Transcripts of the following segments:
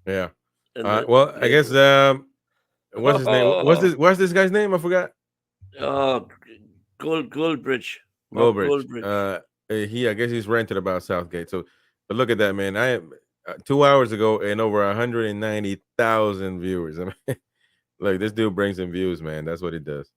Yeah. And the Well, I guess what's his name? oh, What's this guy's name? I forgot. oh, Goldbridge, Mark Goldbridge. Goldbridge. He I guess he's ranted about Southgate. So, but look at that, man. I 2 hours ago and over 190,000 viewers. I mean, look, this dude brings in views, man. That's what he does.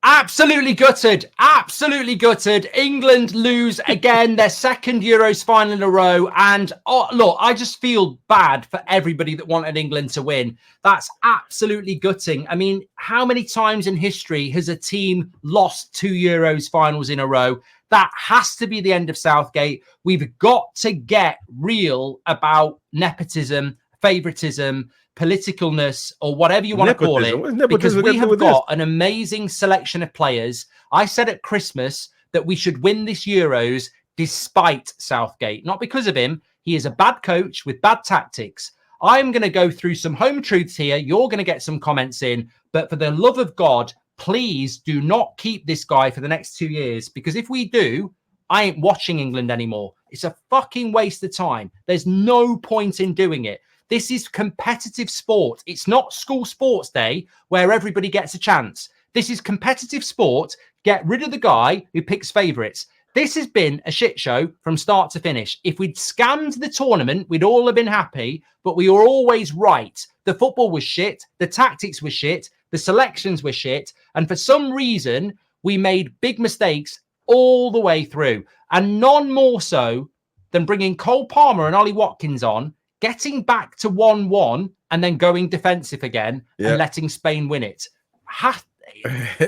Absolutely gutted. Absolutely gutted. England lose again, their second Euros final in a row. And look, I just feel bad for everybody that wanted England to win. That's absolutely gutting. I mean, how many times in history has a team lost 2 Euros finals in a row? That has to be the end of Southgate. We've got to get real about nepotism, favoritism, politicalness, or whatever you want to call Nepotism. it, What's because nepotism got we to do have with this? got an amazing selection of players. I said at Christmas that we should win this Euros despite Southgate, not because of him. He is a bad coach with bad tactics. I'm going to go through some home truths here. You're going to get some comments in, but for the love of God, please do not keep this guy for the next 2 years, because if we do, I ain't watching England anymore. It's a fucking waste of time. There's no point in doing it. This is competitive sport. It's not school sports day where everybody gets a chance. This is competitive sport. Get rid of the guy who picks favourites. This has been a shit show from start to finish. If we'd scammed the tournament, we'd all have been happy, but we were always right. The football was shit. The tactics were shit. The selections were shit. And for some reason, we made big mistakes all the way through. And none more so than bringing Cole Palmer and Ollie Watkins on, getting back to 1-1 and then going defensive again and letting Spain win it.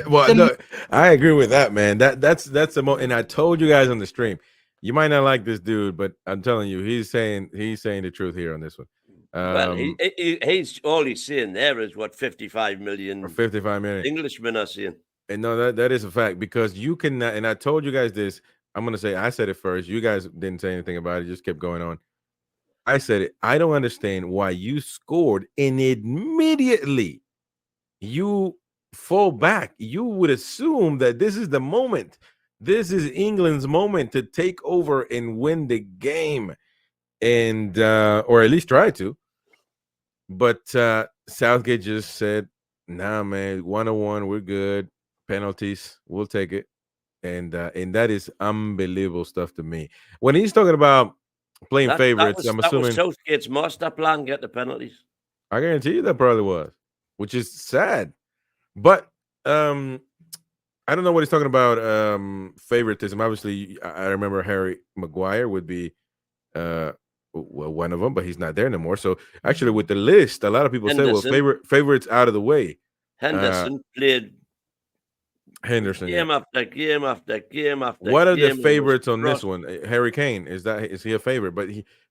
Well, no, I agree with that, man. That's the most. And I told you guys on the stream, you might not like this dude, but I'm telling you, he's saying the truth here on this one. Well, he's all he's saying there is what 55 or million 55 minutes. Englishmen are saying. And no, that is a fact, because you cannot. And I told you guys this. I'm gonna say I said it first. You guys didn't say anything about it. Just kept going on. I said it. I don't understand why you scored and immediately you fall back. You would assume that this is the moment. This is England's moment to take over and win the game, and or at least try to. But Southgate just said, "Nah, man, 101, we're good. Penalties, we'll take it." And that is unbelievable stuff to me. When he's talking about playing favorites, I'm That was assuming. Southgate's master plan, get the penalties. I guarantee you that probably was, which is sad. But I don't know what he's talking about. Favoritism. Obviously, I remember Harry Maguire would be one of them, but he's not there anymore. So actually, with the list, a lot of people say, "Well, favorites out of the way." Henderson played Henderson, game after game after game after. What are the game favorites on this one? Harry Kane, is he a favorite?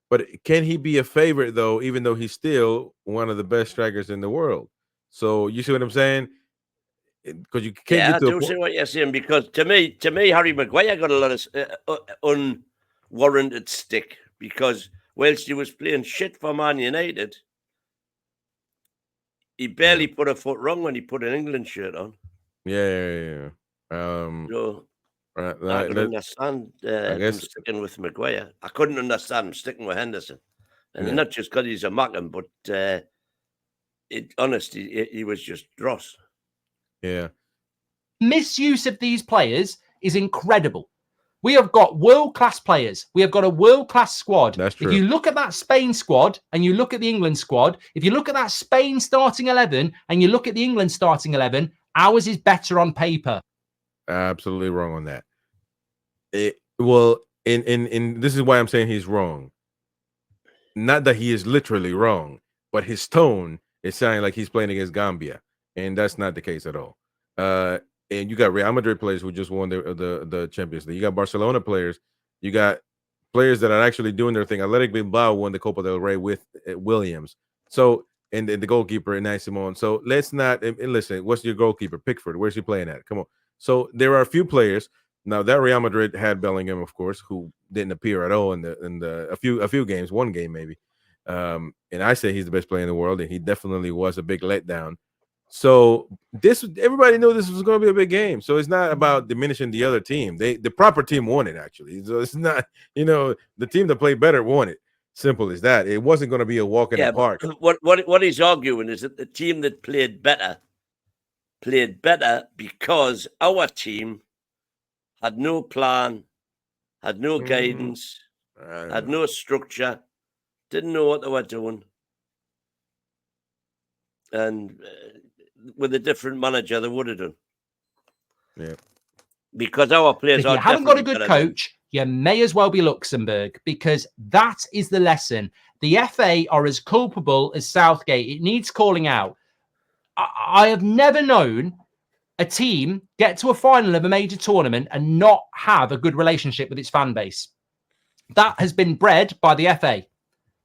But can he be a favorite though, even though he's still one of the best strikers in the world? So you see what I'm saying? Because you can't get to I do see what you're saying, because to me, Harry Maguire got a lot of unwarranted stick, because whilst he was playing shit for Man United, he barely put a foot wrong when he put an England shirt on. Yeah. So I can understand him sticking with Maguire. I couldn't understand him sticking with Henderson, and not just because he's a Mackham, but honestly, he was just dross. Yeah. Misuse of these players is incredible. We have got world-class players. We have got a world-class squad. That's true. If you look at that Spain squad and you look at the England squad, if you look at that Spain starting 11 and you look at the England starting 11, ours is better on paper. Absolutely wrong on that. Well, in this is why I'm saying he's wrong. Not that he is literally wrong, but his tone is sounding like he's playing against Gambia, and that's not the case at all. And you got Real Madrid players who just won the Champions League. You got Barcelona players. You got players that are actually doing their thing. Athletic Bilbao won the Copa del Rey with Williams. So, and the goalkeeper, Unai Simon. So let's not listen. What's your goalkeeper? Pickford. Where's he playing at? Come on. So there are a few players. Now that Real Madrid had Bellingham, of course, who didn't appear at all in a few games, one game maybe. And I say he's the best player in the world, and he definitely was a big letdown. So everybody knew this was going to be a big game. So it's not about diminishing the other team. The proper team won it, actually. So it's not, the team that played better won it. Simple as that. It wasn't going to be a walk in the park. What he's arguing is that the team that played better because our team had no plan, had no guidance, had no structure, didn't know what they were doing. And with a different manager, they would have done. Yeah. Because our players if you haven't got a good coach, you may as well be Luxembourg, because that is the lesson. The FA are as culpable as Southgate. It needs calling out. I have never known a team get to a final of a major tournament and not have a good relationship with its fan base. That has been bred by the FA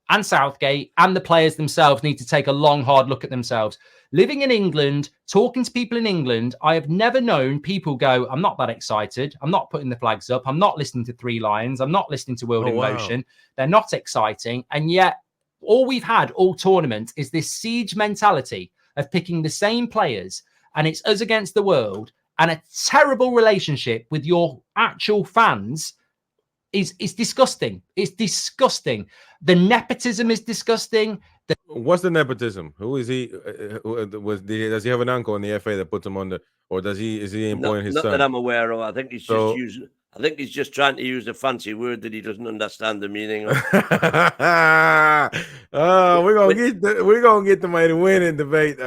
and Southgate, and the players themselves need to take a long, hard look at themselves. Living in England, talking to people in England, I have never known people go, I'm not that excited. I'm not putting the flags up. I'm not listening to Three Lions. I'm not listening to World in Motion. They're not exciting. And yet all we've had all tournament is this siege mentality of picking the same players, and it's us against the world, and a terrible relationship with your actual fans is disgusting. It's disgusting. The nepotism is disgusting. What's the nepotism? Who is he? Does he have an uncle in the FA that puts him on the, or is he employing his son? Not that I'm aware of. I think he's just using. I think he's just trying to use a fancy word that he doesn't understand the meaning of. We're gonna get the man to win in debate.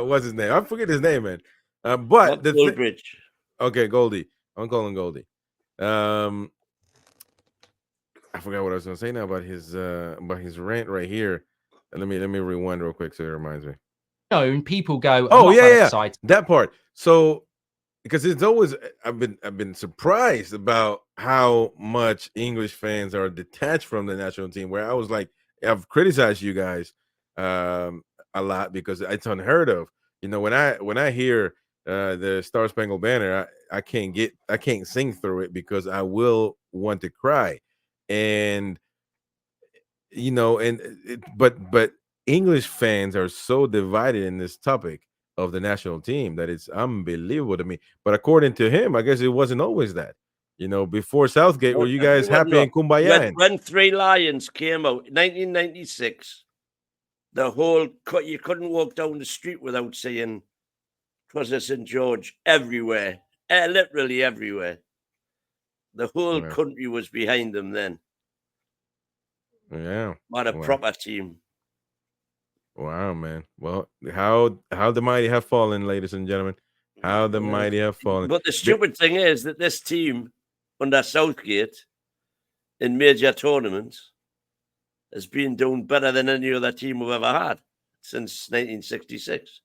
What's his name? I forget his name, man. But Mark Goldbridge. Okay, Goldie. I'm calling Goldie. I forgot what I was gonna say now about his rant right here. Let me rewind real quick so it reminds me. Known people go, excited. That part. So because it's always I've been surprised about how much English fans are detached from the national team. Where I was like, I've criticized you guys a lot because it's unheard of. You know, when I hear the Star Spangled Banner, I can't sing through it because I will want to cry. And you know, but English fans are so divided in this topic of the national team that it's unbelievable to me. But according to him, I guess it wasn't always that. You know, before Southgate, were you guys happy in Kumbaya? When Three Lions came out, 1996, you couldn't walk down the street without saying "'Twas a St. George" everywhere, literally everywhere. The whole country was behind them then. Yeah, what a proper team. Wow, man. Well, how the mighty have fallen, ladies and gentlemen. How the mighty have fallen. But the stupid thing is that this team under Southgate in major tournaments has been doing better than any other team we've ever had since 1966.